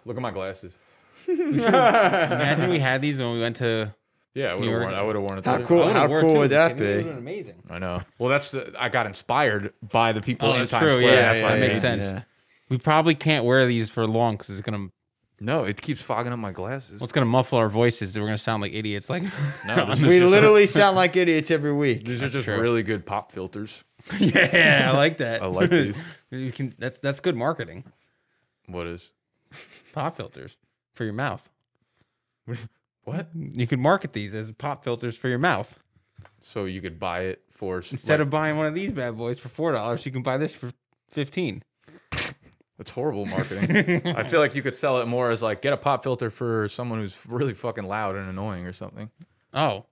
Look at my glasses. Imagine we had these when we went to. Yeah, I would have worn it. How cool would that be? It would have been amazing. I know. Well, I got inspired by the people in that's Times true. Square. Yeah, that's why that I makes sense. Yeah. We probably can't wear these for long because it's gonna. No, it keeps fogging up my glasses. Well, it's gonna muffle our voices. We're gonna sound like idiots. Like No, We literally sound like idiots every week. these are just true. really good pop filters. yeah, I like that. I like these. You can. That's good marketing. What is? Pop filters for your mouth. What? You could market these as pop filters for your mouth. So you could buy it for Instead of buying one of these bad boys for $4, you can buy this for $15. That's horrible marketing. I feel like you could sell it more as like, get a pop filter for someone who's really fucking loud and annoying or something. Oh.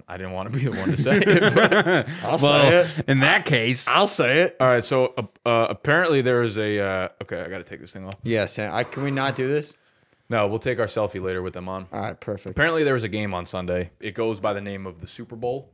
I didn't want to be the one to say it. But. I'll say it. In that case, I'll say it. All right, so apparently there is a... okay, I got to take this thing off. Yes, can we not do this? No, we'll take our selfie later with them on. All right, perfect. Apparently there was a game on Sunday. It goes by the name of the Super Bowl.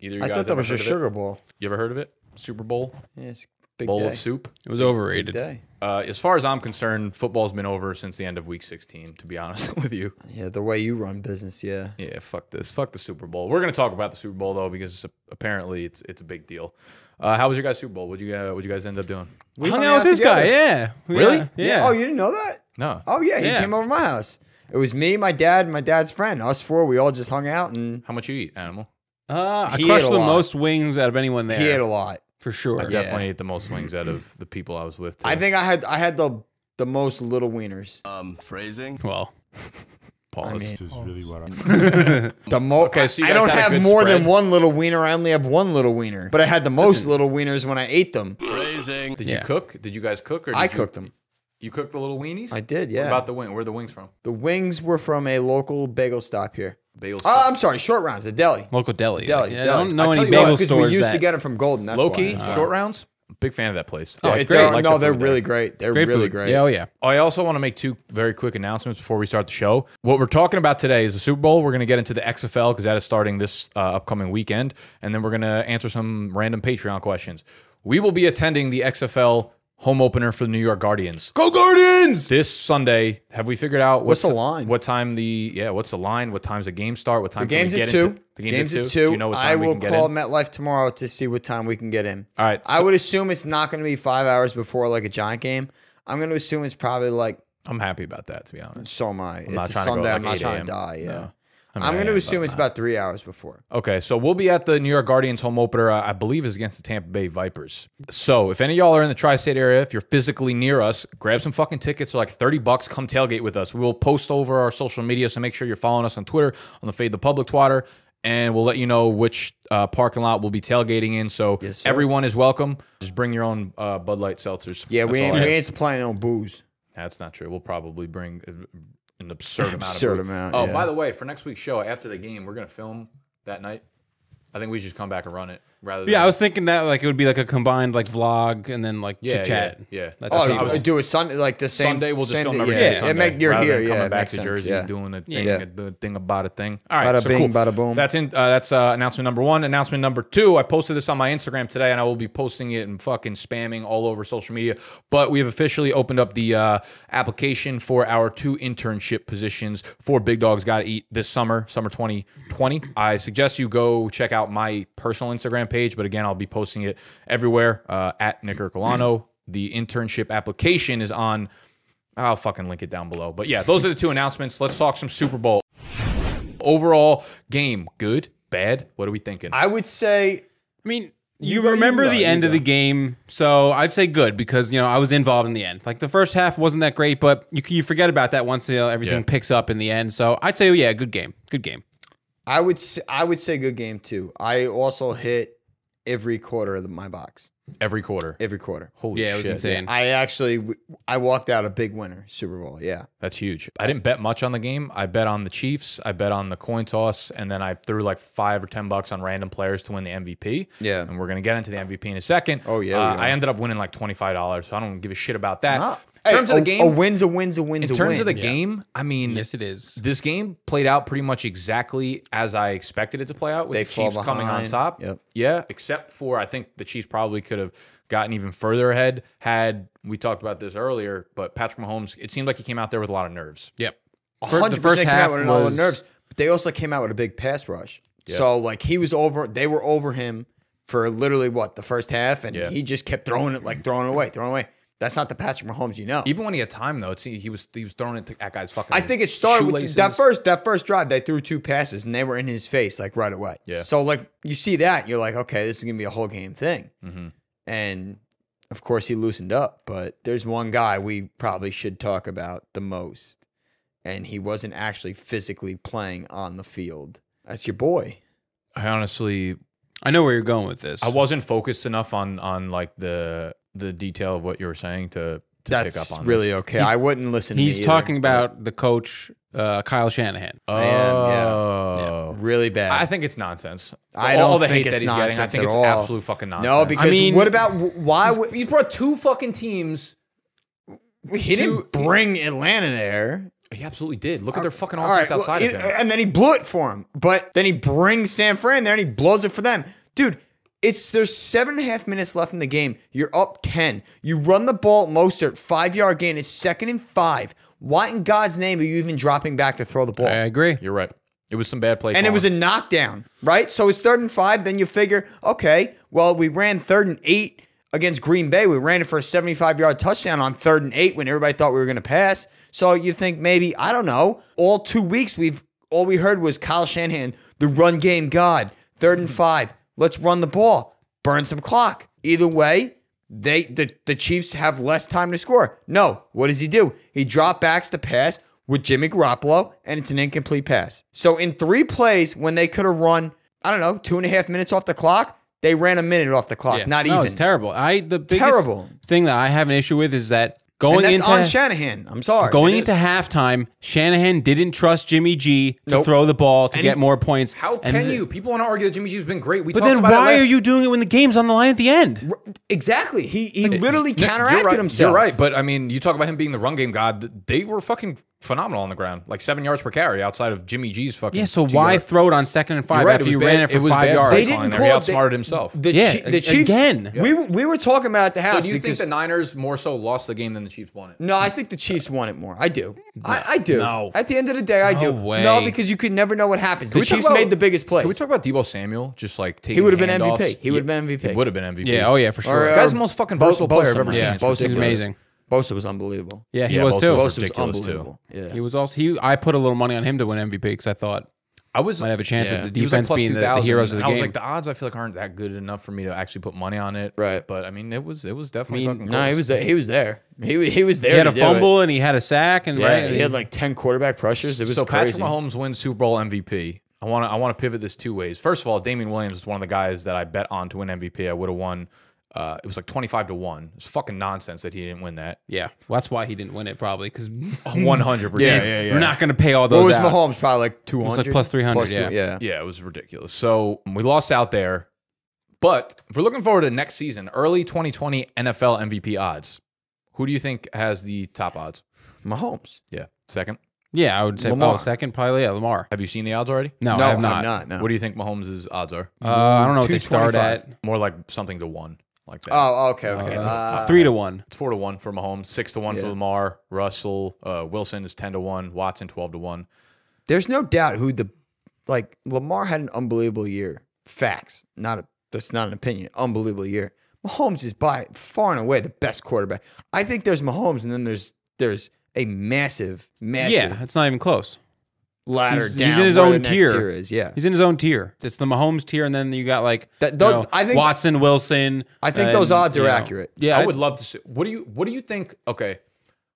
Either you guys I thought that ever was heard just of it? Sugar Bowl. You ever heard of it? Super Bowl? Yeah, it's a big Bowl day. of soup? it was Big overrated. day. As far as I'm concerned, football's been over since the end of week 16, to be honest with you. Yeah, the way you run business, yeah. Yeah, fuck this. Fuck the Super Bowl. We're going to talk about the Super Bowl, though, because apparently it's a big deal. How was your guys' Super Bowl? What'd you guys end up doing? We Hung out with this together. guy, yeah. Really? Yeah. Oh, you didn't know that? No. Oh, yeah, he Yeah. came over to my house. It was me, my dad, and my dad's friend. Us four, we all just hung out, and How much you eat, Animal? I He ate crushed a the lot. most wings out of anyone there. he ate a lot. For sure. I definitely ate the most wings out of the people I was with, too. I think I had the most little wieners. Phrasing. Well, Pause. This is really what I'm. The most. Okay, so you I guys don't had a have good more spread. than one little wiener. I only have one little wiener, but I had the most little wieners when I ate them. Phrasing. Did you cook? Did you guys cook? Or I did you- cooked them. You cooked the little weenies? I did, What yeah. about the wing? Where are the wings from? The wings were from a local bagel stop here. Bagel Oh, I'm sorry, Short Rounds, the deli. local deli. Deli, Yeah, deli. I don't know I any tell you what, bagel 'cause stores we used that. to get them from Golden. That's Low-key, why. short rounds? Big fan of that place. Oh, Yeah, it's great. I like No, the they're food really there. great. They're Great really food. great. Yeah, oh yeah. I also want to make two very quick announcements before we start the show. What we're talking about today is the Super Bowl. We're going to get into the XFL because that is starting this upcoming weekend. And then we're going to answer some random Patreon questions. We will be attending the XFL home opener for the New York Guardians. Go Guardians! This Sunday, have we figured out What's the line? What time what's the line? What time's the game start? What time The can game's we at get 2. into? The Game's at 2. Do you know what time I we will can get call in? MetLife tomorrow to see what time we can get in. All right. I would assume it's not going to be 5 hours before like a Giant game. I'm going to assume it's probably like, I'm happy about that, to be honest. so am I. not It's a trying to go Sunday. at, I'm like, not 8 trying a.m. to die. Yeah. No. I'm going to assume it's about 3 hours before. Okay, so we'll be at the New York Guardians home opener, I believe is against the Tampa Bay Vipers. So if any of y'all are in the tri-state area, if you're physically near us, grab some fucking tickets. They're like $30. Come tailgate with us. We will post over our social media, so make sure you're following us on Twitter, on the Fade the Public Twitter, and we'll let you know which parking lot we'll be tailgating in. So Yes, sir. everyone is welcome. Just bring your own Bud Light seltzers. Yeah, That's we all I ask. ain't supplying no booze. That's not true. We'll probably bring an absurd amount. Absurd of amount, Oh, yeah. by the way, for next week's show, after the game, we're gonna film that night. I think we should just come back and run it rather than. Yeah, I was thinking that like it would be like a combined like vlog and then like chit chat. yeah. That's Oh, what I was- do it Sunday, like the same. Sunday, we'll just same film day, every yeah. day. Yeah, Sunday, you're rather here. than Yeah, coming it back makes to sense, Jersey yeah. and doing a thing, Yeah. the thing about a thing. All right, Bada so bing, cool. bada boom. That's announcement number one. Announcement number two. I posted this on my Instagram today, and I will be posting it and fucking spamming all over social media. But we have officially opened up the application for our 2 internship positions for Big Dogs Gotta Eat this summer 2020. I suggest you go check out my personal Instagram page, but again, I'll be posting it everywhere at Nick Ercolano. The internship application is on. I'll fucking link it down below. But yeah, those are the 2 announcements. Let's talk some Super Bowl. Overall game, good, bad? What are we thinking? I mean, you go, remember you go, the you end of go. the game, so I'd say good because I was involved in the end. Like the first half wasn't that great, but you forget about that once everything picks up in the end. So I'd say yeah, good game, good game. I would say good game too. I also hit every quarter of my box. Every quarter. Every quarter. Holy Yeah, shit. it was insane. I walked out a big winner, Super Bowl. Yeah. That's huge. I didn't bet much on the game. I bet on the Chiefs. I bet on the coin toss, and then I threw like $5 or $10 on random players to win the MVP. Yeah. And we're gonna get into the MVP in a second. Oh, yeah, we are. I ended up winning like $25, so I don't give a shit about that. Nah. In terms of the game, a win's a win's a win's in a terms win. of the game, I mean, Yes, it is. this game played out pretty much exactly as I expected it to play out, with They the Chiefs fall coming on behind. top. Yep. Yeah, except for I think the Chiefs probably could have gotten even further ahead had we talked about this earlier, but Patrick Mahomes, it seemed like he came out there with a lot of nerves. Yep. 100% the first came half out with a lot of was- nerves, but they also came out with a big pass rush. Yeah. So like they were over him for literally the first half, and he just kept throwing it away. That's not the Patrick Mahomes you know. Even when he had time though, he was throwing it at guys fucking. I think it started with shoelaces. that first drive. They threw 2 passes and they were in his face like right away. Yeah. So like you see that, you're like, okay, this is gonna be a whole game thing. Mm-hmm. And of course he loosened up. But there's one guy we probably should talk about the most, and he wasn't actually physically playing on the field. That's your boy. I honestly, I know where you're going with this. I wasn't focused enough on like the detail of what you were saying to pick up That's on really this. okay. I wouldn't listen. He's to me either, talking about the coach, Kyle Shanahan. I am, Oh, really bad. I think it's nonsense. I All don't the think hate it's that he's getting, I nonsense think at it's all. absolute fucking nonsense. No, because I mean, what about why would you brought 2 fucking teams. he didn't bring Atlanta there? He absolutely did. Look at their fucking All offense right, outside of him. and then he blew it for him. But then he brings San Fran there and he blows it for them. Dude, there's 7.5 minutes left in the game. You're up 10. You run the ball at Mostert, 5-yard gain. It's 2nd and 5. Why in God's name are you even dropping back to throw the ball? I agree. You're right. It was some bad play. And it was a knockdown, right? So it's 3rd and 5. Then you figure, okay, well, we ran 3rd and 8 against Green Bay. We ran it for a 75-yard touchdown on 3rd and 8 when everybody thought we were going to pass. So you think maybe, I don't know, all 2 weeks all we heard was Kyle Shanahan, the run game god, 3rd and 5. Let's run the ball. Burn some clock. Either way, the Chiefs have less time to score. No. What does he do? He drop backs the pass with Jimmy Garoppolo, and it's an incomplete pass. So in 3 plays, when they could have run, I don't know, 2.5 minutes off the clock, they ran a minute off the clock. Yeah. Not No, even. it's terrible. The biggest Terrible. thing that I have an issue with is that And going that's into on Shanahan. I'm sorry. Going It into is. halftime, Shanahan didn't trust Jimmy G to Nope. throw the ball to And get he- more points. How And can you? People want to argue that Jimmy G's been great. We But talked then about why it last. are you doing it when the game's on the line at the end? Exactly. He literally No, counteracted you're right, himself. You're right, but I mean, you talk about him being the run game god. They were fucking phenomenal on the ground, like 7 yards per carry outside of Jimmy G's fucking. Yeah, so 2 why yards. throw it on 2nd and 5 You're right, after it you was ran bad- it for it was 5 bad yards? play They calling didn't there. He call outsmarted himself. The Yeah, Chiefs again. We were talking about at the house. So do you think because, the Niners more so lost the game than the Chiefs won it? No, I think the Chiefs won it more. I do. I do. No. At the end of the day, I do. way. No, because you could never know what happens. The we talk Chiefs about- made the biggest plays. Can we talk about Debo Samuel just like taking He would have been handoffs? MVP. He would have been MVP. He would have been MVP. Yeah, oh yeah, for sure. Or, Guy's the most fucking versatile player I've ever seen. Yeah, It's Bosa Bosa was ridiculous. amazing. Bosa was unbelievable. Yeah, he Yeah, was Bosa too. was Bosa was ridiculous, too. unbelievable. Yeah. He was also I put a little money on him to win MVP because I thought I was might have a chance with the He was like defense plus being the 2,000, heroes of the and I was game. like, the odds I feel like aren't that good enough for me to actually put money on it. Right. But I mean, it was definitely fucking No, close. he was there. He was there. He was there. he had to a do fumble and he had a sack and It. Yeah, right. he had like 10 quarterback pressures. It was So crazy. Patrick Mahomes wins Super Bowl MVP. I want to pivot this 2 ways. First of all, Damian Williams was one of the guys that I bet on to win MVP. I would have won. It was like 25-1. It's fucking nonsense that he didn't win that. Yeah, well, that's why he didn't win it probably because 100%. Yeah. we're not going to pay all those What was out. Mahomes? Probably like 200. like plus 300, yeah. Yeah. Yeah, it was ridiculous. So we lost out there. But if we're looking forward to next season, early 2020 NFL MVP odds, who do you think has the top odds? Mahomes. Yeah. Second? Yeah, I would say Lamar. second probably Lamar. Have you seen the odds already? No, No, I have I'm not. No. What do you think Mahomes' odds are? I don't know what they start 225. at. More like something to 1, like that. Oh, okay. 3-1. It's 4-1 for Mahomes, 6-1 for Yeah. Lamar, Russell, Wilson is 10-1, Watson 12-1. There's no doubt who Lamar had an unbelievable year. Facts. That's not an opinion. Unbelievable year. Mahomes is by far and away the best quarterback. I think there's Mahomes, and then there's a massive Yeah, it's not even close. ladder He's down. in his where own the next tier. is. Yeah. He's in his own tier. It's the Mahomes tier, and then you got like I think- Watson, Wilson. I think those and, odds are you know, accurate. Yeah, I would love to see. What do you think? Okay,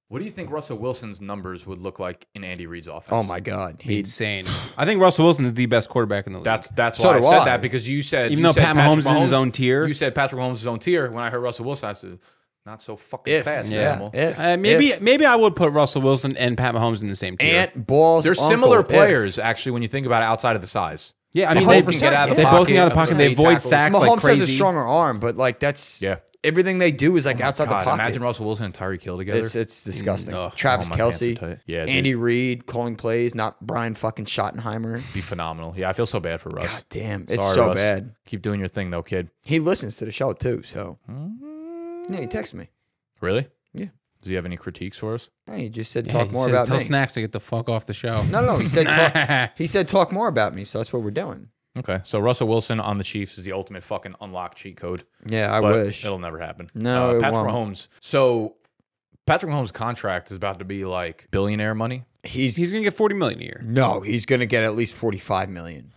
what do you think Russell Wilson's numbers would look like in Andy Reid's offense? Oh my God. insane. I think Russell Wilson is the best quarterback in the league. That's So why I do said I. that, because you said Even you though said Pat Patrick Mahomes is in his own tier. You said Patrick Mahomes is his own tier. When I heard Russell Wilson, I said not so fucking If, fast. yeah, animal. if, maybe I would put Russell Wilson and Pat Mahomes in the same tier. Ant balls. They're uncle, similar if. players actually when you think about it outside of the size. Yeah, I mean Mahomes they can get out of the they both can get out of the pocket, pocket. They make avoid tackles. sacks like Mahomes crazy. has a stronger arm, but like that's Yeah. everything they do is like outside God, the pocket. imagine Russell Wilson and Tyreek Hill together. It's disgusting. Oh, Travis my pants are Kelsey, tight. Yeah, dude. Andy Reid calling plays, not Brian fucking Schottenheimer. be phenomenal. Yeah, I feel so bad for Russ. God damn, it's Sorry, so Russ. bad. Keep doing your thing though, kid. He listens to the show too, so yeah, he texts me. Really? Yeah. Does he have any critiques for us? No, he just said Yeah, talk he more says, about tell me. Snacks to get the fuck off the show. No, he said talk. He said talk more about me. So that's what we're doing. Okay, so Russell Wilson on the Chiefs is the ultimate fucking unlock cheat code. Yeah, I But wish. it'll never happen. No, it Patrick won't. Mahomes. So Patrick Mahomes' contract is about to be like billionaire money. He's He's gonna get $40 million a year. no, he's gonna get at least 45 million.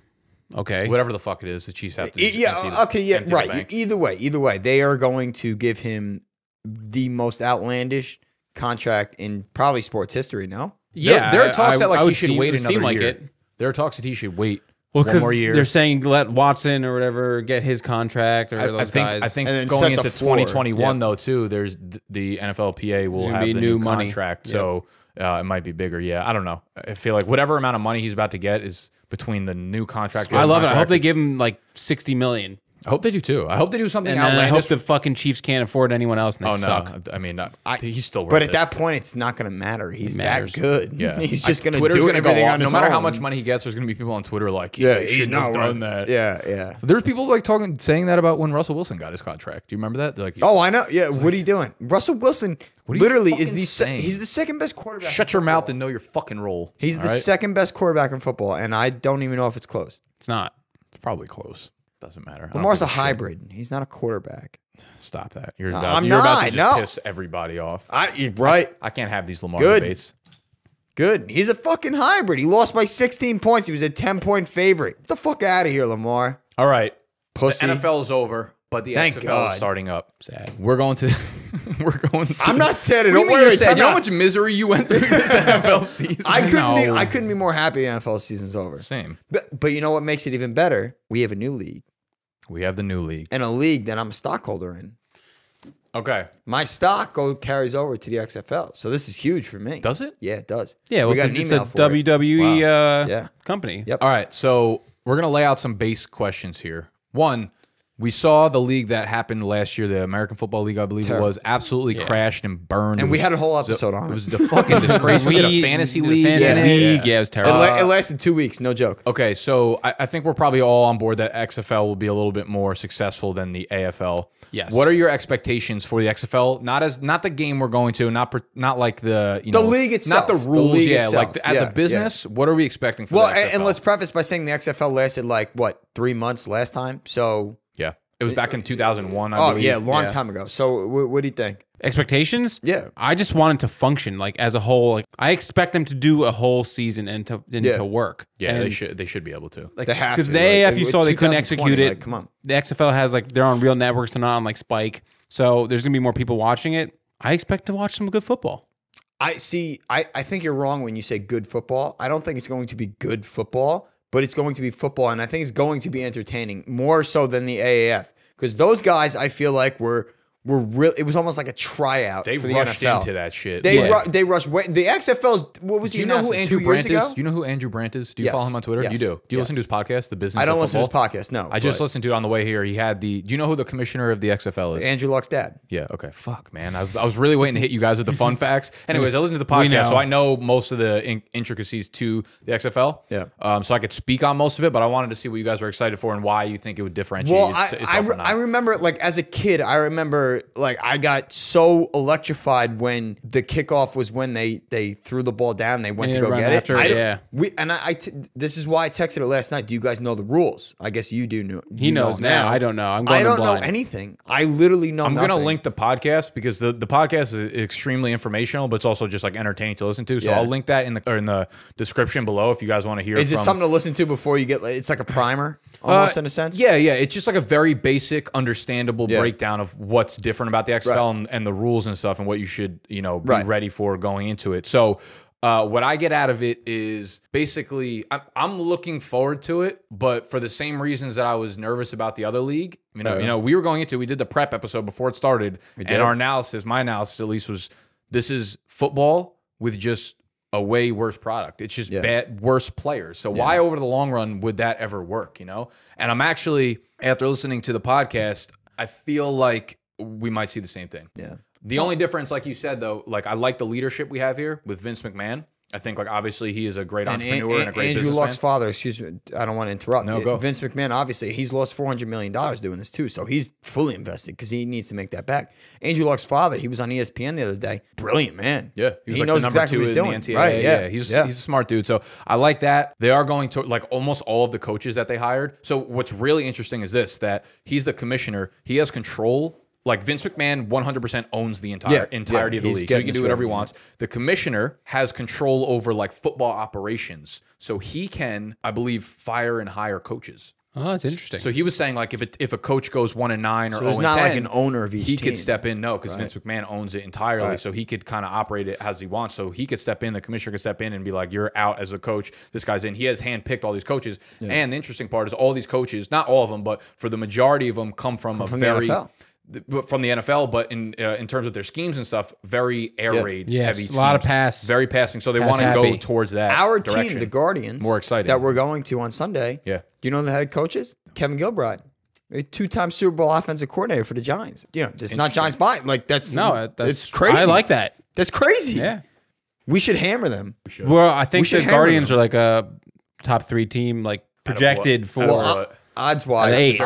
Okay. Whatever the fuck it is, the Chiefs have to. Yeah, empty the- okay, yeah, empty the right. bank. Either way, they are going to give him the most outlandish contract in probably sports history. No, Yeah, there are talks that like I he would should see- wait it would another seem like year. it. There are talks that he should wait Well, one because more year. they're saying let Watson or whatever get his contract or I those think guys. I think And then going set into the floor. 2021 Yep. though too, there's the NFLPA will gonna have be the new new money. contract, Yep. so it might be bigger. Yeah, I don't know. I feel like whatever amount of money he's about to get is between the new contract. I and love it. I hope contract. they give him like $60 million. I hope they do too. I hope they do something And then I hope outlandish. the fucking Chiefs can't afford anyone else and they Oh suck. no! I mean, he's still. Worth but it. at that point, it's not going to matter. He's that matters. good. Yeah, he's just going to Twitter's do gonna everything go on no his matter how own. much money he gets. There's gonna be people on Twitter like, Yeah, he shouldn't have done that. Yeah. There's people like saying that about when Russell Wilson got his contract. Do you remember that? They're like, Oh, I know. Yeah, what are you doing? Russell Wilson What are you literally is fucking the saying? he's the second best quarterback. shut your mouth and know your fucking role. He's all the right? second best quarterback in football, and I don't even know if it's close. It's not. It's probably close. Doesn't matter. I don't Lamar's a think it should. hybrid. He's not a quarterback. Stop that. You're, I'm you're about not, to just no. piss everybody off. Right. I can't have these Lamar Good. debates. Good. He's a fucking hybrid. He lost by 16 points. He was a 10-point favorite. Get the fuck out of here, Lamar. All right. Pussy. The NFL is over, but the Thank XFL God. is starting up. Sad. We're going to. We're going to. I'm not sad. What do you Don't mean worry. you're sad? I'm You know how not- much misery you went through this NFL season? I No. couldn't be more happy the NFL season's over. Same. But you know what makes it even better? We have a new league. We have the new league. And a league that I'm a stockholder in. Okay. My stock carries over to the XFL. So this is huge for me. Does it? Yeah, it does. Yeah, we well, got an it's email a for it. WWE Yeah. company. Yep. All right. So we're going to lay out some base questions here. One, we saw the league that happened last year, the American Football League, I believe Terrible. it was, absolutely crashed and burned. And It we was- had a whole it was episode on It it. was the fucking disgrace. We did a fantasy league. Fantasy Yeah. league. Yeah, it was terrible. It lasted 2 weeks. No joke. Okay, so I think we're probably all on board that XFL will be a little bit more successful than the AFL. Yes. What are your expectations for the XFL? Not the game we're going to, not like the The league itself. not the rules. The league yeah, itself. like as Yeah, a business, what are we expecting for Well, the XFL? and let's preface by saying the XFL lasted like, what, 3 months last time? So, yeah, it was back in 2001. I oh, believe. yeah, long time ago. So what do you think? Expectations? Yeah. I just want it to function like as a whole. Like I expect them to do a whole season and to work. Yeah, and, they should be able to. Like, They have because to, the like, AAF, you with saw they couldn't 2020, execute it. like, come on. The XFL has like they're on real networks, they're not on like Spike. So there's gonna be more people watching it. I expect to watch some good football. I think you're wrong when you say good football. I don't think it's going to be good football, but it's going to be football, and I think it's going to be entertaining more so than the AAF because those guys I feel like were real. It was almost like a tryout They for the rushed NFL. into that shit. They Yeah. they rushed. The XFL's what was Do the you know who announcement, Andrew 2 years Brandt ago? is? Do you know who Andrew Brandt is? Do you Yes. follow him on Twitter? Yes. You do. Do you listen to Yes. his podcast, The Business I don't of listen to his Football? podcast. No, I just but listened to it on the way here. He had the. Do you know who the commissioner of the XFL is? Andrew Luck's dad. Yeah. Okay. Fuck, man. I was really waiting to hit you guys with the fun facts. Anyways, I listened to the We know. podcast, so I know most of the intricacies to the XFL. Yeah. So I could speak on most of it, but I wanted to see what you guys were excited for and why you think it would differentiate. Well, itself or not. I remember like as a kid, I remember like I got so electrified when the kickoff was when they threw the ball down, they went Yeah, to go run get after it. it, yeah. This is why I texted it last night. Do you guys know the rules? I guess you do know. He knows now. I don't know. I'm going I don't in blind. know anything. I literally know I'm nothing. going to link the podcast because the podcast is extremely informational, but it's also just like entertaining to listen to. So Yeah. I'll link that in the description below if you guys want to hear. Is it from, something to listen to before you get? It's like a primer, almost in a sense. Yeah, yeah. It's just like a very basic, understandable Yeah. breakdown of what's different about the XFL and the rules and stuff and what you should, be Right. ready for going into it. So what I get out of it is basically I'm looking forward to it, but for the same reasons that I was nervous about the other league. We did the prep episode before it started, and our analysis, my analysis at least, was this is football with just a way worse product. It's just worse players. So why over the long run would that ever work, And I'm actually, after listening to the podcast, I feel like we might see the same thing. Yeah. The only difference, like you said, though, like I like the leadership we have here with Vince McMahon. I think like obviously he is a great entrepreneur and a great Andrew businessman. Luck's father, excuse me, I don't want to interrupt. No, go. Vince McMahon, obviously, he's lost $400 million doing this too, so he's fully invested because he needs to make that back. Andrew Luck's father, he was on ESPN the other day. Brilliant man. Yeah, he was like knows the number exactly 2 what he's in doing. the NCAA. Right? Yeah, he's a smart dude. So I like that. They are going to like almost all of the coaches that they hired. So what's really interesting is this: that he's the commissioner. He has control. Like Vince McMahon 100% owns the entirety of the league. So he can do whatever he wants. The commissioner has control over like football operations. So he can, I believe, fire and hire coaches. Oh, that's interesting. So he was saying like if a coach goes 1-9 or 0-10, there's not like an owner of each he team. could step in. No, because Vince McMahon owns it entirely, so he could kind of operate it as he wants. So he could step in. The commissioner could step in and be like, "You're out as a coach. This guy's in." He has handpicked all these coaches, and the interesting part is all these coaches, not all of them, but for the majority of them, come from the NFL. From the NFL, but in terms of their schemes and stuff, very air raid heavy. A lot of pass, very passing. So they want to go towards that. Our direction. team, the Guardians, more exciting that we're going to on Sunday. Yeah, do you know the head coaches? Kevin Gilbride, a 2-time Super Bowl offensive coordinator for the Giants. You know, it's not Giants buying. Like that's it's crazy. I like that. That's crazy. Yeah, we should hammer them. Well, I think the Guardians are like a top 3 team, like projected for. Odds-wise,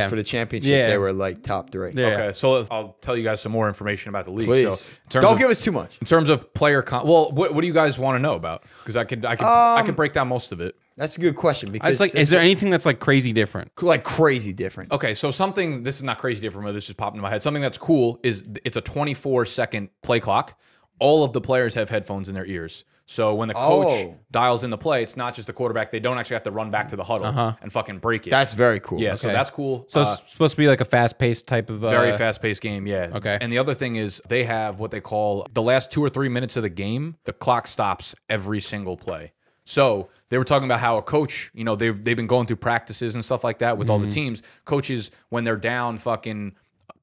for the championship, they were like top 3. Yeah. Okay, so I'll tell you guys some more information about the league. Please. So don't give us too much. In terms of player, well, what do you guys want to know about? Because I could break down most of it. That's a good question. Because like, is there anything that's like crazy different? Like crazy different. Okay, so something, this is not crazy different, but this just popped into my head. Something that's cool is it's a 24-second play clock. All of the players have headphones in their ears. So when the coach dials in the play, it's not just the quarterback. They don't actually have to run back to the huddle and fucking break it. That's very cool. Yeah, so that's cool. So it's supposed to be like a fast-paced type of... very fast-paced game, yeah. Okay. And the other thing is they have what they call the last 2 or 3 minutes of the game, the clock stops every single play. So they were talking about how a coach, you know, they've been going through practices and stuff like that with all the teams. Coaches, when they're down fucking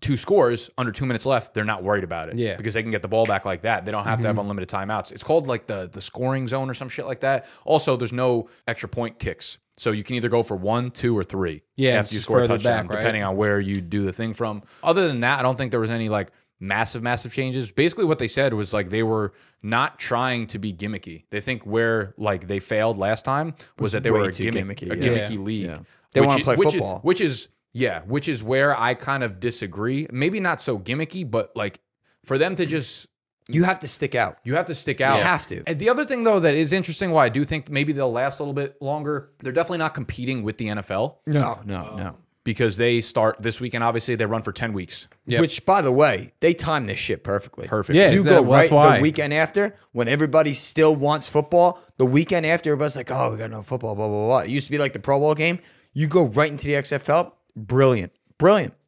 2 scores under 2 minutes left, they're not worried about it. Yeah. Because they can get the ball back like that. They don't have to have unlimited timeouts. It's called like the scoring zone or some shit like that. Also, there's no extra point kicks. So you can either go for 1, 2, or 3 after you score a touchdown, depending on where you do the thing from. Other than that, I don't think there was any like massive changes. Basically what they said was like they were not trying to be gimmicky. They think where like they failed last time was that they were a gimmicky league. Yeah. They want to play football. Which is where I kind of disagree. Maybe not so gimmicky, but like for them to just... You have to stick out. You have to stick out. You have to. And the other thing, though, that is interesting, why I do think maybe they'll last a little bit longer, they're definitely not competing with the NFL. No. Because they start this weekend, obviously, they run for 10 weeks. Yep. Which, by the way, they time this shit perfectly. Yeah, you go right the weekend after, when everybody still wants football, the weekend after, everybody's like, oh, we got no football, blah, blah, blah. It used to be like the Pro Bowl game. You go right into the XFL. Brilliant.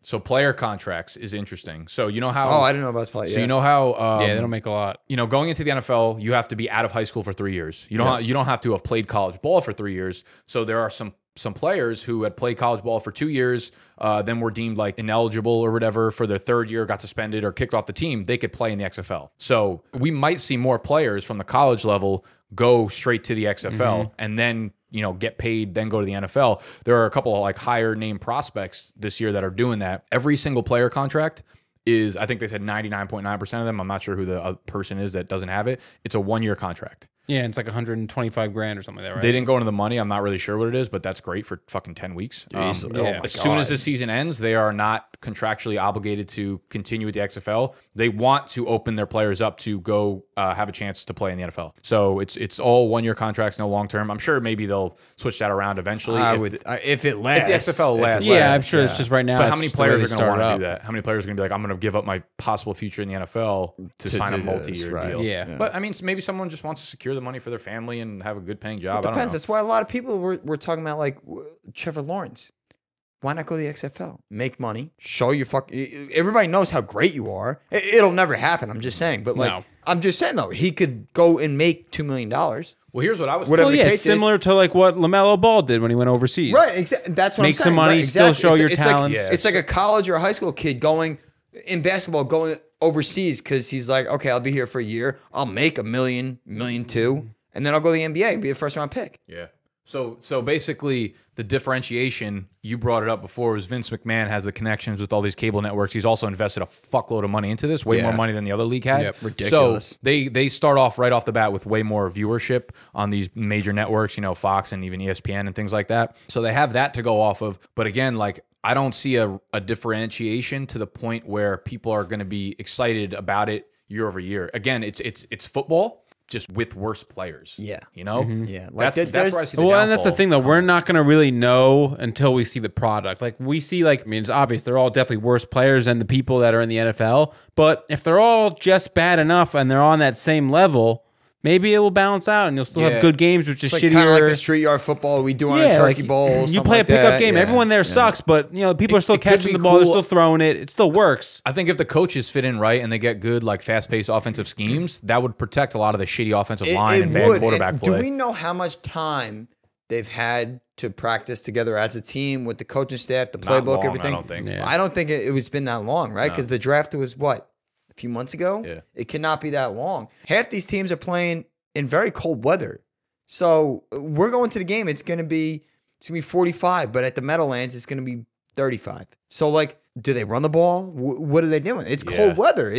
So player contracts is interesting. So you know how... Oh, I didn't know about this play. So you know how... they don't make a lot. You know, going into the NFL, you have to be out of high school for 3 years. You don't have to have played college ball for 3 years. So there are some players who had played college ball for 2 years, then were deemed like ineligible or whatever for their 3rd year, got suspended or kicked off the team. They could play in the XFL. So we might see more players from the college level go straight to the XFL and then, you know, get paid, then go to the NFL. There are a couple of like higher name prospects this year that are doing that. Every single player contract is, I think they said 99.9% of them. I'm not sure who the person is that doesn't have it. It's a 1-year contract. Yeah, it's like 125 grand or something like that, right? They didn't go into the money. I'm not really sure what it is, but that's great for fucking 10 weeks. As soon as the season ends, they are not contractually obligated to continue with the XFL. They want to open their players up to go have a chance to play in the NFL. So it's all 1-year contracts, no long-term. I'm sure maybe they'll switch that around eventually. If it lasts. If the XFL lasts. Yeah, I'm sure it's just right now. But how many players are going to want to do that? How many players are going to be like, I'm going to give up my possible future in the NFL to sign a multi-year deal? Yeah. But I mean, maybe someone just wants to secure the money for their family and have a good paying job. It depends. That's why a lot of people were talking about like Trevor Lawrence. Why not go to the XFL? Make money. Show your everybody knows how great you are. It'll never happen. I'm just saying. But like, I'm just saying though, he could go and make $2 million. Well, here's what I was. Well, yeah, it's similar to like what LaMelo Ball did when he went overseas. Right. Exactly. That's what Make I'm saying. some money, right, exactly. still show your talents. It's like a college or a high school kid going in basketball, going overseas because he's like, okay, I'll be here for a year. I'll make $1 million, $1.2 million, and then I'll go to the NBA and be a 1st-round pick. Yeah. So basically, the differentiation, you brought it up before, was Vince McMahon has the connections with all these cable networks. He's also invested a fuckload of money into this, way more money than the other league had. Yep, ridiculous. So they start off right off the bat with way more viewership on these major networks, you know, Fox and even ESPN and things like that. So they have that to go off of. But again, like, I don't see a differentiation to the point where people are going to be excited about it year over year. Again, it's football, just with worse players. Yeah. You know? Yeah. Like That's where I see the Well, and that's the downfall. thing, though. We're not going to really know until we see the product. Like, we see, like, I mean, it's obvious they're all definitely worse players than the people that are in the NFL. But if they're all just bad enough and they're on that same level, maybe it will balance out and you'll still have good games, which is It's like shittier. kind of like the street yard football we do on a turkey bowl. You play a pickup game. Everyone there sucks, but you know people are still it could catching be the ball. They're cool. still throwing it. It still works. I think if the coaches fit in right and they get good, like, fast-paced offensive schemes, that would protect a lot of the shitty offensive line and bad quarterback And play. do we know how much time they've had to practice together as a team with the coaching staff, the Not playbook, long, everything? I don't think. Yeah. I don't think it was been that long, right? Because the draft was what, a few months ago? Yeah. It cannot be that long. Half these teams are playing in very cold weather. So we're going to the game. It's gonna be 45, but at the Meadowlands, it's gonna be 35. So like, do they run the ball? What are they doing? It's cold weather.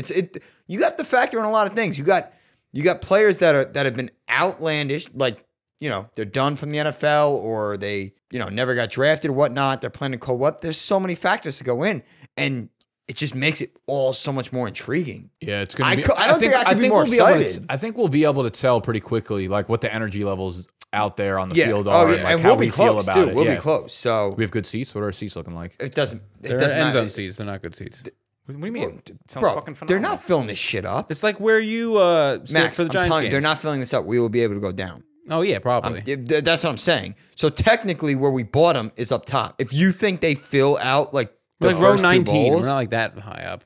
You got to factor in a lot of things. You got players that have been outlandish, like, you know, they're done from the NFL or they, you know, never got drafted or whatnot. They're playing in cold weather. There's so many factors to go in, and it just makes it all so much more intriguing. Yeah, it's going to be. I don't think I could be more excited. I think we'll be able to tell pretty quickly, like, what the energy levels out there on the field are, and, like, and how we'll be we feel close about too. it. We'll Yeah. be close. So We have good seats. What are our seats looking like? it doesn't. They're doesn't end matter. zone seats. They're not good seats. What do you mean? It sounds Bro, fucking phenomenal. they're not filling this shit up. It's like where you sit Max, for the I'm Giants telling you, games. they're not filling this up. We will be able to go down. Oh yeah, probably. That's what I'm saying. So technically, where we bought them is up top. If you think they fill out like the We're like row first two 19. bowls, We're not like that high up.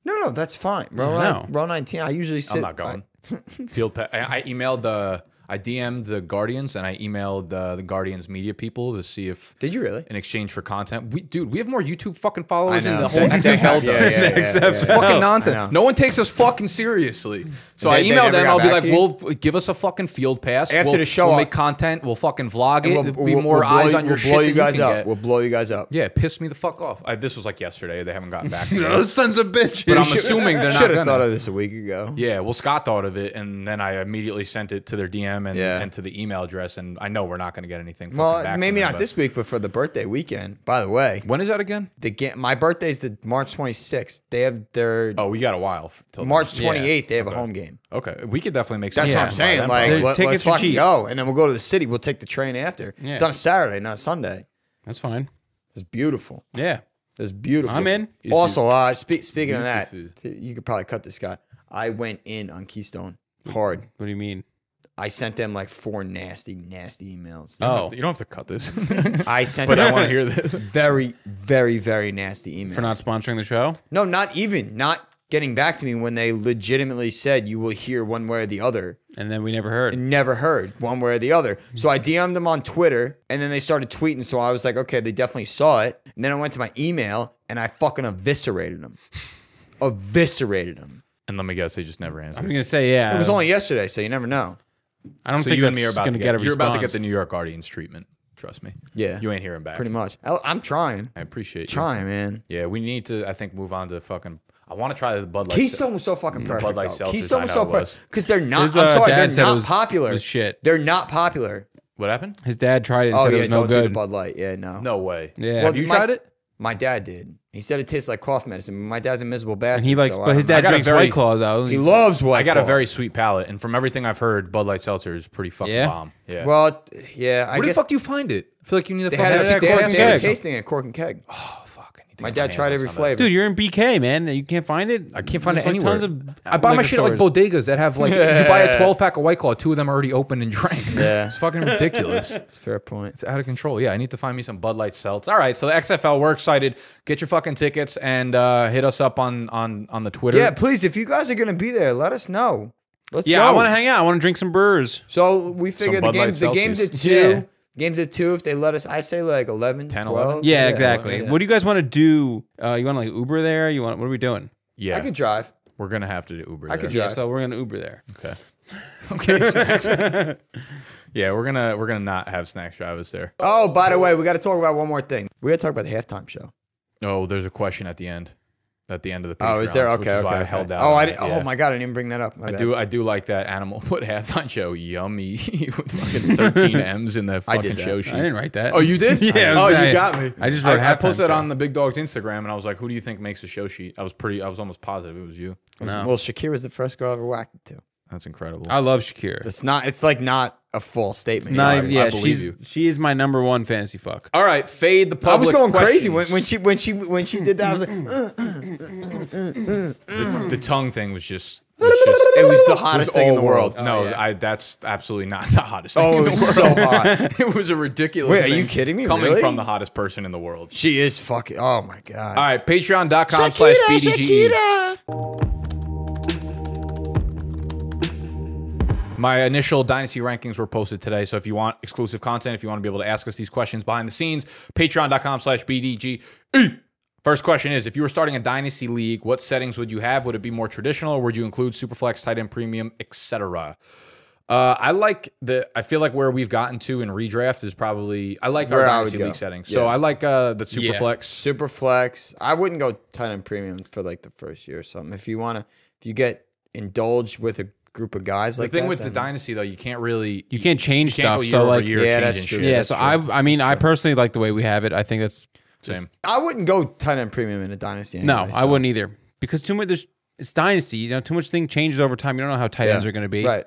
no, that's fine. Row 19. I usually sit. I'm not going. Field pass. I emailed I DM'd the Guardians and I emailed the Guardians media people to see if Did you really? in exchange for content. We have more YouTube fucking followers I than know. the whole They XFL have. does. It's fucking I know. nonsense. No one takes us fucking seriously. So I They emailed never them. got I'll be back like, to you? "We'll give us a fucking field pass After we'll, the show, We'll I'll- make content. We'll fucking vlog it. There'll be We'll more blow eyes you- on your we'll shit blow than you guys can up. get. We'll blow you guys up. Yeah, it pissed me the fuck off. This was like yesterday. They haven't gotten back to me. Those sons of bitches. But I'm assuming they're not Should have gonna. thought of this a week ago. Yeah, well, Scott thought of it, and then I immediately sent it to their DM and to the email address, and I know we're not going to get anything. Well, back maybe from them, not but- this week, but for the birthday weekend. By the way, When is that again? my birthday's the March 26th. They have their Oh, we got a while till March then. 28th. They have a home game. Okay, we could definitely make. That's some what I'm time by saying. then, Like, probably. let's tickets are fucking cheap. go, and then we'll go to the city. We'll take the train after. Yeah. It's on a Saturday, not a Sunday. That's fine. It's beautiful. Yeah. It's beautiful. I'm in. Also, speaking of that, Beautiful. you could probably cut this guy. I went in on Keystone hard. What do you mean? I sent them like 4 nasty emails. Oh, you don't have to cut this, I sent but I them want to hear this. very, very, very nasty emails. for not sponsoring the show? No, not getting back to me when they legitimately said you will hear one way or the other. And then we never heard. Never heard one way or the other. So I DM'd them on Twitter, and then they started tweeting. So I was like, okay, they definitely saw it. And then I went to my email, and I fucking eviscerated them. And let me guess, they just never I'm answered. going to say, yeah. It was only yesterday, so you never know. I don't So think you and that's me are about going to to get a response. You're about to get the New York Guardians treatment. Trust me. Yeah. You ain't hearing back. Pretty much. I'm trying. I appreciate you. Trying, man. Yeah, we need to. I think move on to fucking. I want to try the Bud Light. Keystone was so fucking perfect. Bud Light though. Seltzers, Keystone was I so know it was. perfect because they're not. His, I'm sorry, dad they're said it not was- popular. was shit. They're not popular. What happened? His dad tried it and Oh said yeah, it was no don't do the good. Bud Light. Yeah, no. No way. Yeah. Have you tried it? My dad did. He said it tastes like cough medicine. My dad's a miserable bastard. And he likes, so but his I dad got a drinks very- White Claw though. he loves White I got a Claw. very sweet palate, and from everything I've heard, Bud Light Seltzer is pretty fucking Yeah? bomb. Yeah. Well, yeah. I where the guess fuck do you find it? I feel like you need to they fucking had it at they Cork had- and they had a Keg. tasting at Cork and Keg. Oh fuck! I need to My get dad tried hands every on that. flavor. Dude, you're in BK, man. You can't find it. I can't find There's it like anywhere. Tons of I buy my liquor shit at like stores. bodegas that have like you buy a 12-pack of White Claw, 2 of them are already open and drank. Yeah. It's fucking ridiculous. That's a fair point. It's out of control. Yeah, I need to find me some Bud Light Seltz. All right, so the XFL, we're excited. Get your fucking tickets and hit us up on the Twitter. Yeah, please. If you guys are gonna be there, let us know. Let's Yeah, go. I want to hang out. I want to drink some brewers. So we figure the Bud Light games. The games at Celsius. 2. Yeah. Games at 2. If they let us, I say like 11, 10, 12. 11. Yeah, exactly. yeah. What do you guys want to do? You want to like Uber there? You want? What are we doing? Yeah. I could drive. We're gonna have to do Uber. I could there. drive. So we're gonna Uber there. Okay. Okay. Snacks. Yeah, we're gonna not have Snacks Travis there. Oh, by the way, we got to talk about one more thing. We got to talk about the halftime show. Oh, there's a question at the end. At the end of the Patreon. Oh, is there? Which Okay, is why okay. I held out. Oh, on it, oh yeah. my God, I didn't even bring that up. My bad. I do like that Animal Put halftime show. Yummy with fucking 13 M's in the fucking did that. show sheet. I didn't write that. Oh, you did? Yeah. Oh, I you got me. I just wrote I halftime posted show. on the Big Dog's Instagram, and I was like, "Who do you think makes the show sheet?" I was almost positive it was you. No. Well, Shakira was the first girl I ever whacked it to. That's incredible. I love Shakira. It's like not a full statement. Not You even, know, yeah, I believe you. she is my #1 fantasy fuck. All right, fade the I public. was going crazy questions. when she did that. I was like, The tongue thing was just. it was the hottest thing in the world. No, yeah. that's absolutely not the hottest thing Oh, in it the was world. so hot. It was a ridiculous Wait, are thing you kidding me? Coming Really? from the hottest person in the world. She is fucking. Oh my God. All right, patreon.com/BDGE. My initial Dynasty rankings were posted today, so if you want exclusive content, if you want to be able to ask us these questions behind the scenes, patreon.com/BDGE. First question is, if you were starting a Dynasty league, what settings would you have? Would it be more traditional, or would you include Superflex, tight end premium, etc.? I feel like where we've gotten to in redraft is probably, I like our Where I Dynasty would go. league settings. So Yeah. I like the Superflex. Super flex. I wouldn't go tight end premium for like the first year or something. If you get indulged with a group of guys The like thing that, with the then- Dynasty, though, you can't really... You can't change you can't stuff. go So year like, over year Yeah, changing that's true. shit. yeah. That's So true. I mean, I That's true. personally like the way we have it. I think that's Same. I wouldn't go tight end premium in a dynasty. Anyway, no, I wouldn't either because too much. It's Dynasty. You know, too much thing changes over time. You don't know how tight ends are going to be. Right.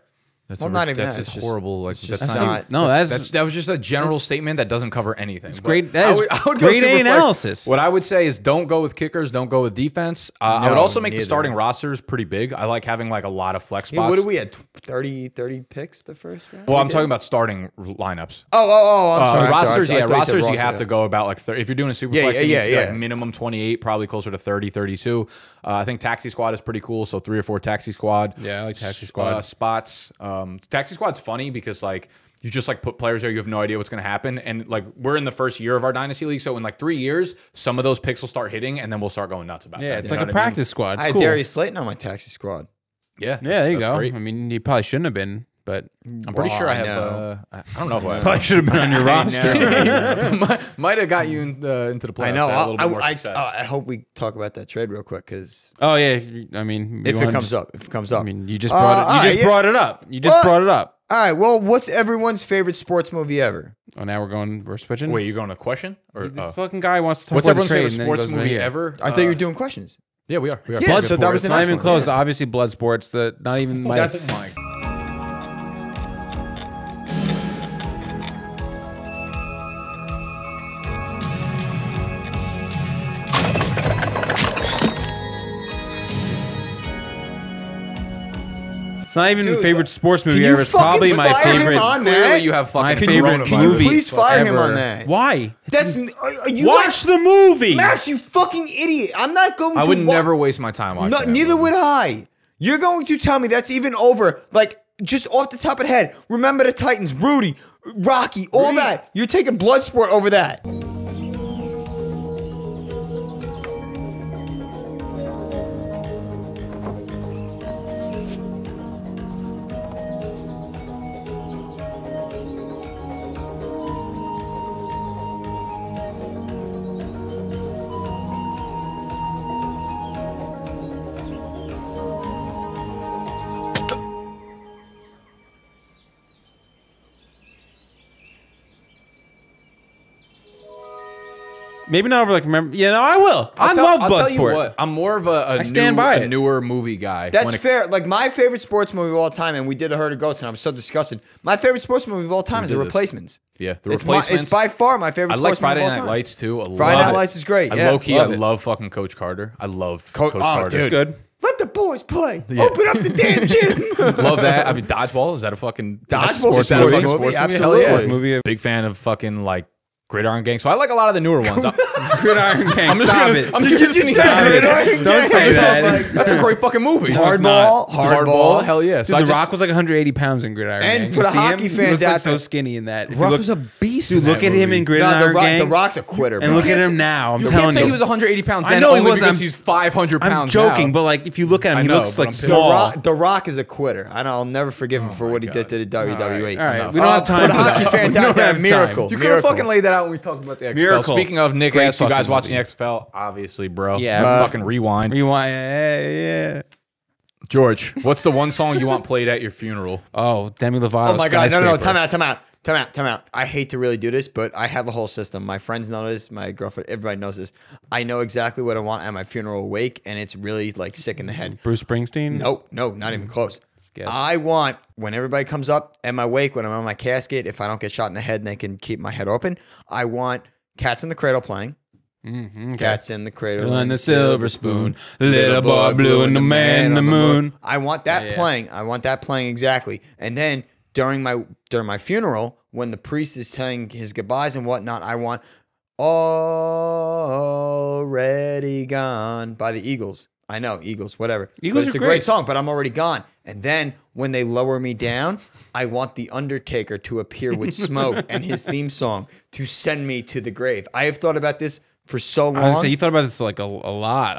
That's Well, not even that's that. just It's just- horrible. Like, it's just that's not- No, that was just a general statement that doesn't cover anything. It's great. That is grade A analysis. What I would say is don't go with kickers, don't go with defense. I would No, also make the neither. starting rosters pretty big. I like having like a lot of flex Yeah, spots. what did we had? 30 picks the first round? Well, I'm talking about starting lineups. Oh, I'm sorry. Rosters, I thought you said rosters. You roster, have yeah. to go about like 30. If you're doing a super Yeah, flex, it yeah, needs to be yeah. like minimum 28, probably closer to 30, 32. I think taxi squad is pretty cool. So 3 or 4 taxi squad. Yeah, I like taxi squad. Spots. Taxi squad's funny because like you just like put players there. You have no idea what's going to happen. And like we're in the first year of our dynasty league. So in like 3 years, some of those picks will start hitting and then we'll start going nuts about Yeah, that. it's You like know a what I mean? practice squad. It's I had cool. Darius Slayton on my taxi squad. Yeah. Yeah, there you that's go. Great. I mean, he probably shouldn't have been, but I'm pretty sure I have. know. I don't know who I probably should have been on your roster. might have got you into the playoffs. I know. Had a little bit more success. I hope we talk about that trade real quick because Oh yeah, I mean, if you it wanna comes just- up, if it comes up. I mean, you just brought it. all You just right, brought it up. You just What? brought it up. All right. Well, what's everyone's favorite sports movie ever? Oh, now we're switching. Wait, you going to question or this fucking guy wants to talk what's about the everyone's trade, favorite and then he sports goes, movie "Yeah." ever? I thought you were doing questions. Yeah, we are. We are. Yeah, so that was It's the not next even one. close. Yeah. Obviously, Bloodsport's the not even my. That's It's not even Dude, the favorite sports movie can you ever. It's fucking probably my fire him favorite. on Clearly, that? you have fucking. My Can favorite you movie please fire him ever. on that? Why? That's you Watch the movie. Max, you fucking idiot! I'm not going. I to would wa- never waste my time watching. No, that neither movie. would I. You're going to tell me that's even over, like just off the top of the head. Remember the Titans, Rudy, Rocky, all that. You're taking Bloodsport over that. Maybe not over like remember. Yeah, no, I will. I love I'll tell you Bloodsport. what. I'm more of a stand by a it. newer movie guy. That's when it- fair. Like my favorite sports movie of all time, and we did The Herd of Goats, and I was so disgusted. My favorite sports movie of all time is The did this. Replacements. Yeah, The It's Replacements. it's by far my favorite I like sports movie Friday of all Night time. Lights too. I Friday love Night it. Lights is great. I Yeah. low key, Love I it. love fucking Coach Carter. I love Coach- Coach oh, Carter. dude. Good. Let the boys play. Open up the damn gym. Love that. I mean, Dodgeball. Is that a fucking Dodgeball's a Is that sports fucking movie, Hell absolutely. yeah. Sports movie. Big fan of fucking like Gridiron Gang. So I like a lot of the newer ones. Gridiron Gang. Stop it. I'm just gonna sneak Stop that it. in. Don't say that. That's a great fucking movie. Hardball. Hell yeah. Dude, The Rock was like 180 pounds in Gridiron Gang. And for the hockey fans he looks out like so there- skinny in that. If Rock you was a beast. Dude, in look that at him movie. in Gridiron Gang. The Rock's a quitter, bro. And look at him now. I'm You telling can't say you. he was 180 pounds I then. know he only was. because he's 500 pounds. I'm joking, now. but like if you look at him, I he know, looks but like I'm pissed. small. The Rock is a quitter. I'll never forgive him for what he did to the WWE. All right. We don't have time for the for hockey that. fans We out don't there, have time. miracle. You could have fucking laid that out when we talked about the XFL. Miracle. Speaking of Nick, Great asked you guys fucking watching movie. XFL, obviously, bro. Yeah. Fucking rewind. Rewind. Yeah. George, what's the one song you want played at your funeral? Oh, Demi Lovato. Oh my God! No! Skyscraper. Time out! I hate to really do this, but I have a whole system. My friends know this. My girlfriend, everybody knows this. I know exactly what I want at my funeral wake, and it's really like sick in the head. Bruce Springsteen. No, not even close. Guess. I want when everybody comes up at my wake, when I'm on my casket, if I don't get shot in the head and they can keep my head open, I want Cats in the Cradle playing. Cats in the Cradle And the silver spoon, little boy blue and the man in the moon. I want that playing. I want that playing exactly. And then during my funeral, when the priest is saying his goodbyes and whatnot, I want Already Gone by the Eagles. I know, Eagles, whatever. Eagles it's are a great great song, but I'm already gone. And then when they lower me down, I want The Undertaker to appear with smoke and his theme song to send me to the grave. I have thought about this for so long. I was gonna say, you thought about this like a lot.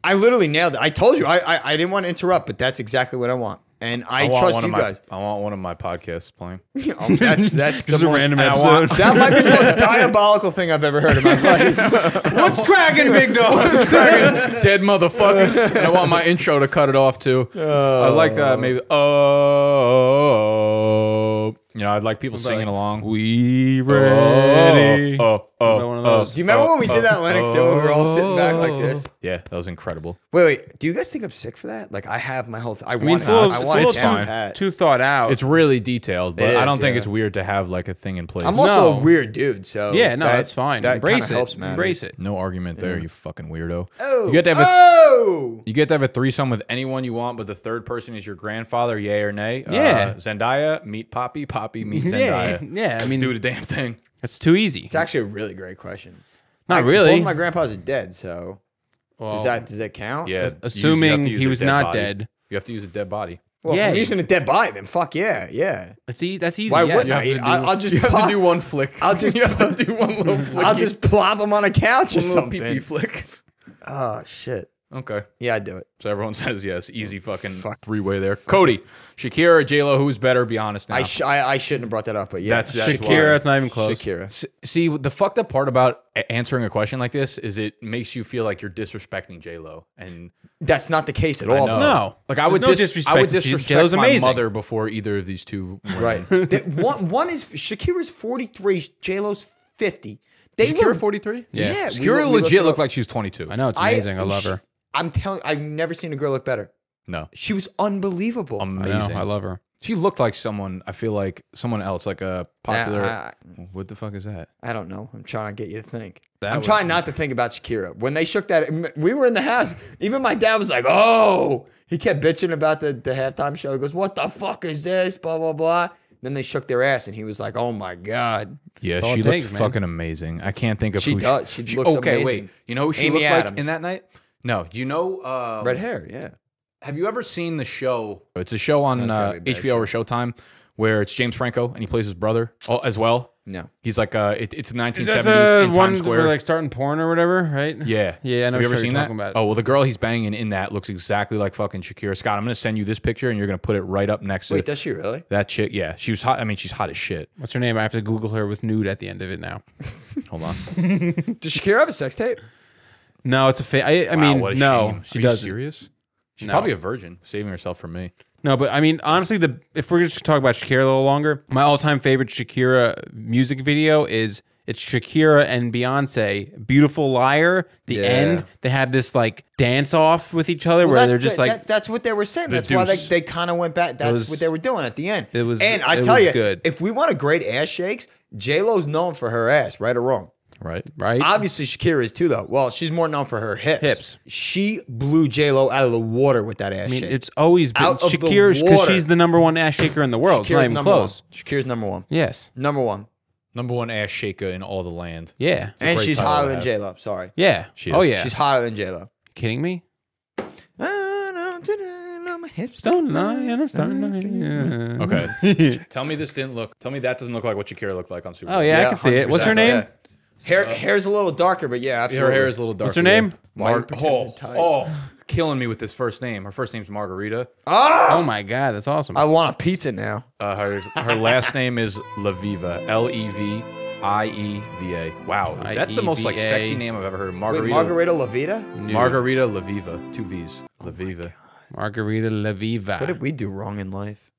I literally nailed it. I told you. I didn't want to interrupt, but that's exactly what I want. And I trust you guys. I want one of my podcasts playing. That's the a most random episode. That might be the most diabolical thing I've ever heard in my life. What's cracking, big dog? What's cracking? Dead motherfuckers. And I want my intro to cut it off too. I like that. Maybe. I'd like people singing along. We ready. One of those. Do you remember when we did that Lennox Hill when we were all sitting back like this? Yeah, that was incredible. Wait. Do you guys think I'm sick for that? Like I have my whole. I I mean, want it's a it little down. too thought out. It's really detailed, but It I don't is, think yeah. it's weird to have like a thing in place. I'm also No. a weird dude, so yeah, no, that's fine. That Embrace kinda it. helps, man. Embrace it. No argument there, you fucking weirdo. Oh, You get to have oh! You get to have a threesome with anyone you want, but the third person is your grandfather, yay or nay. Yeah. Zendaya, meet Poppy. Poppy, meet Yeah, Zendaya. yeah. I mean, Do the damn thing. it's too easy. It's actually a really great question. Not really. Both my grandpas are dead, so does that count? Yeah. Assuming you have to use he a was dead not body. dead. You have to use a dead body. Well, Yeah. if I'm using a dead body, then fuck yeah. That's easy. Why yes. wouldn't I? I'll just You have plop, to do one flick. I'll just- you have to do one little flick. I'll just plop them on a couch or one little something. pee-pee flick. Oh shit. Okay. Yeah, I'd do it. So everyone says yes. Easy fucking three-way there. Cody, Shakira or J-Lo, who's better? Be honest now. I shouldn't have brought that up, but yeah, That's Shakira, it's not even close. Shakira. See, the fucked up part about answering a question like this is it makes you feel like you're disrespecting J-Lo. And That's not the case at all. know. No. like I would There's no disrespect, I would disrespect J-Lo's my amazing. mother before either of these two. Women. Right. One is Shakira's 43, J-Lo's 50. They Shakira look 43? Yeah. Shakira we looked legit it looked up. like she was 22. I know, it's amazing. I love her. I'm telling I've never seen a girl look better. No. She was unbelievable. I Amazing. know, I love her. She looked like someone, I feel like someone else, like a popular. Yeah, what the fuck is that? I don't know. I'm trying to get you to think. That I'm was- trying not to think about Shakira. When they shook that, we were in the house. Even my dad was like, oh. He kept bitching about the halftime show. He goes, what the fuck is this? Blah, blah, blah. Then they shook their ass, and he was like, oh, my God. Yeah, That's all she it looks takes, man. fucking amazing. I can't think of She who does. She looks okay, amazing. wait. You know who she Amy looked like Adams. in that night? No. Do you know? Red hair, yeah. Have you ever seen the show? It's a show on gotta be a bad HBO or Showtime where it's James Franco and he plays his brother as well. No. He's like, it's the 1970s Is that in the one Times where Square. like starting porn or whatever, right? Yeah. Yeah, I know Have you what ever you're seen that? talking about. Oh, well, the girl he's banging in that looks exactly like fucking Shakira. Scott, I'm going to send you this picture and you're going to put it right up next Wait, to does she really? that chick. Yeah. She was hot. I mean, she's hot as shit. What's her name? I have to Google her with nude at the end of it now. Hold on. Does Shakira have a sex tape? No, it's a fake. I Wow, mean, what a no, shame. she Are you doesn't. serious? She's No. probably a virgin, saving herself from me. No, but I mean, honestly, if we're just talk about Shakira a little longer, my all-time favorite Shakira music video is it's Shakira and Beyonce, "Beautiful Liar." The Yeah. end, they have this like dance off with each other where they're just like, that's what they were saying. That's why deuce. they kind of went back. That's what they were doing at the end. It was- and I it tell was you, good. if we want a great ass shakes, J-Lo's known for her ass, right or wrong. Right? right? Obviously, Shakira is too, though. Well, she's more known for her hips. Hips. She blew J-Lo out of the water with that ass I mean, shake. it's always been Out of the Shakira's because water. she's the #1 ass shaker in the world. It's not Shakira's even number close. one. Shakira's number one. Yes. Number one. #1 ass shaker in all the land. Yeah. And great she's title hotter to than have. J-Lo. Sorry. Yeah. She Oh is. yeah. She's hotter than J-Lo. Kidding me? My hips Don't lie, and I'm starting to. Okay. Tell me this didn't look. Tell me that doesn't look like what Shakira looked like on Super Bowl. Oh yeah, I can see it. What's her 100%, name? yeah. Hair's a little darker, but yeah, Her absolutely. hair is a little darker. What's her name? Killing me with this first name. Her first name's Margarita. Oh my god, that's awesome. I want a pizza now. Her last name is Leviva. Levieva. Wow, that's the most like sexy name I've ever heard. Margarita. Wait, Margarita Levita? Margarita Leviva. 2 V's. Leviva. Margarita Leviva. What did we do wrong in life?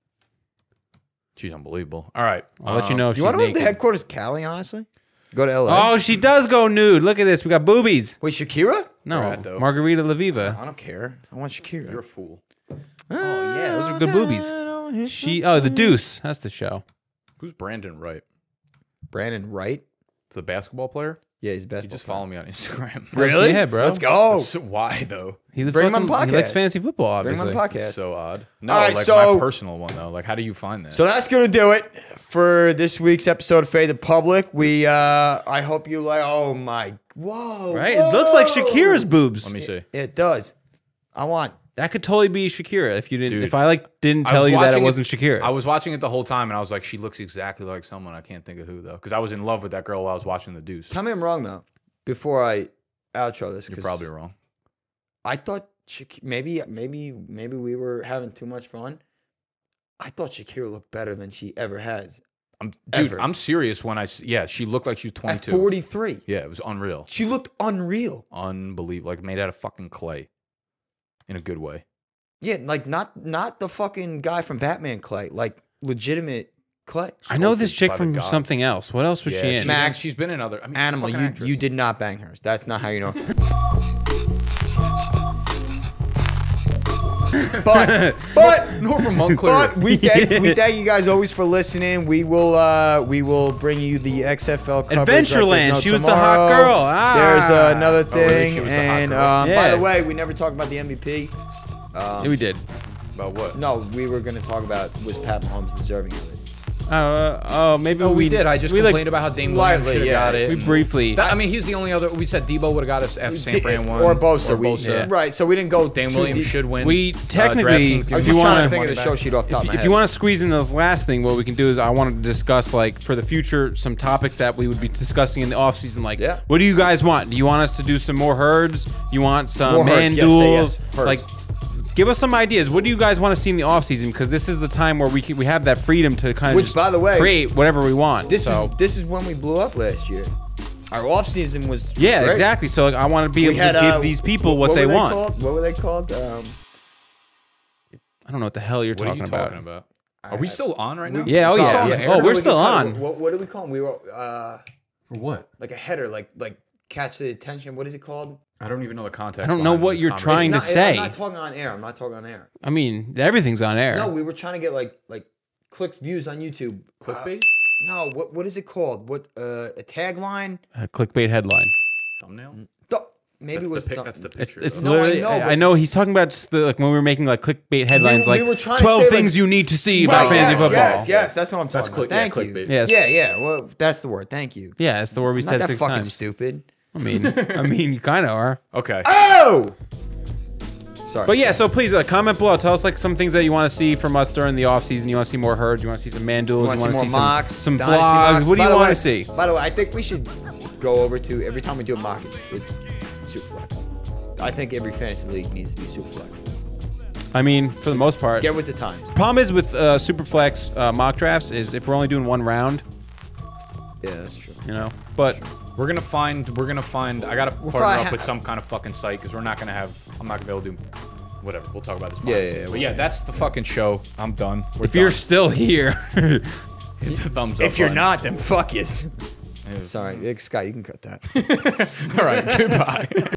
She's unbelievable. All right. I'll let you know if You she's want to move naked. the headquarters, Cali? Honestly, go to LA. Oh, she does go nude. Look at this. We got boobies. Wait, Shakira? No, Right, though. Margarita Leviva. I don't care. I want Shakira. You're a fool. Oh yeah, those are good boobies. The Deuce. That's the show. Who's Brandon Wright? Brandon Wright? The basketball player? Yeah, he's best. He just followed me on Instagram. Really? Yeah, bro. Let's go. So why though? Bring him on the He likes podcast. fantasy football, Bring him obviously. on the podcast. So odd. No, All right, like so- my personal one though. Like, how do you find that? So that's gonna do it for this week's episode of Fade the Public. We I hope you like. Oh my, whoa! Right? whoa. It looks like Shakira's boobs. Let me see. It does. I want. That could totally be Shakira if you didn't. Dude, if I didn't I tell was you that it watching wasn't Shakira. I was watching it the whole time, and I was like, she looks exactly like someone. I can't think of who though, because I was in love with that girl while I was watching The Deuce. Tell me I'm wrong though. Before I outro this, You're 'cause probably wrong. I thought maybe we were having too much fun. I thought Shakira looked better than she ever has. Dude, Ever. I'm serious when yeah, she looked like she was 22. At 43, Yeah, it was unreal. she looked unreal. Unbelievable. Like made out of fucking clay. In a good way. Yeah, like not the fucking guy from Batman Clay, like legitimate Clay. I know this Sculpted chick by the from gods. something else. What else was she in? Max, she's been in other. I mean, Animal, fucking actress. you did not bang hers. That's not how you know. but Norfolk Montclair. But we thank you guys always for listening. We will bring you the XFL coverage. Adventureland. Like there's no She was the hot tomorrow. girl. Ah. There's another really? thing. She was the hot And girl. by Yeah. the way, we never talked about the MVP. Yeah, we did. About what? No, we were going to talk about was Pat Mahomes deserving of it. Maybe We did. I just we complained about how Dame Williams lightly, should have yeah. got it. We and- briefly. I mean, he's the only other. We said Debo would have got it if San Fran won. Or Bosa. Bosa. Right, so we didn't go Dame too Williams deep. should win. We technically, DraftKings I was if you just trying to want think of the show sheet off the top of my if head. you want to squeeze in this last thing, what we can do is I wanted to discuss, like, for the future, some topics that we would be discussing in the offseason. Like, Yeah. what do you guys want? Do you want us to do some more herds? You want some More man herds, yes, duels? say yes, herds. Like, give us some ideas. What do you guys want to see in the offseason? Because this is the time where we have that freedom to kind of Which, just by the way, create whatever we want. This is when we blew up last year. Our off season was yeah, great. exactly. So like, I want to be able to give these people what they were want. Called? What were they called? I don't know what the hell you're What are talking you about. talking about? Are we still on right now? Yeah, oh We're yeah. still on the Yeah. air? Oh, What we're do we still call it? on. What do we call them? We were For what? like a header, like catch the attention. What is it called? I don't even know the context. I don't know behind what this you're conversation. trying to It's not- say. I'm not talking on air. I'm not talking on air. I mean, everything's on air. No, we were trying to get like clicks, views on YouTube. Clickbait? No, what is it called? What a tagline? A clickbait headline. Thumbnail? Maybe That's it was the pic. That's the picture. It's though. No, I literally. know, I but- know he's talking about just like when we were making like clickbait headlines, we like were trying to 12 say, things like- you need to see about fantasy yes, football. Yes, that's what I'm talking That's about. Thank you. clickbait. Yes. Yeah. Well, that's the word. Thank you. Yeah, that's the word we Not said that 6 fucking times. stupid. I mean, you kind of are. Okay. Oh. Sorry. But yeah, so please comment below. Tell us like some things that you want to see from us during the offseason. You want to see more herds? You want to see some man duels? You You want want to to see more mocks? some Dynasty vlogs? mocks? What do By you the want way- to see? By the way, I think we should go over to every time we do a mock, it's Superflex. I think every fantasy league needs to be Superflex. I mean, for the most part. Get with the times. Problem is with Superflex mock drafts is if we're only doing one round, Yeah, that's true. you know. But We're gonna find. I gotta partner probably up with some kind of fucking site because we're not gonna have. I'm not gonna be able to do. Whatever. We'll talk about this. Yeah, Months. yeah, But yeah, that's the fucking show. I'm done. We're if you're done. still here, hit the thumbs up. If you're button. not, then fuck yes. Yeah. Sorry, Scott, you can cut that. All right. Goodbye.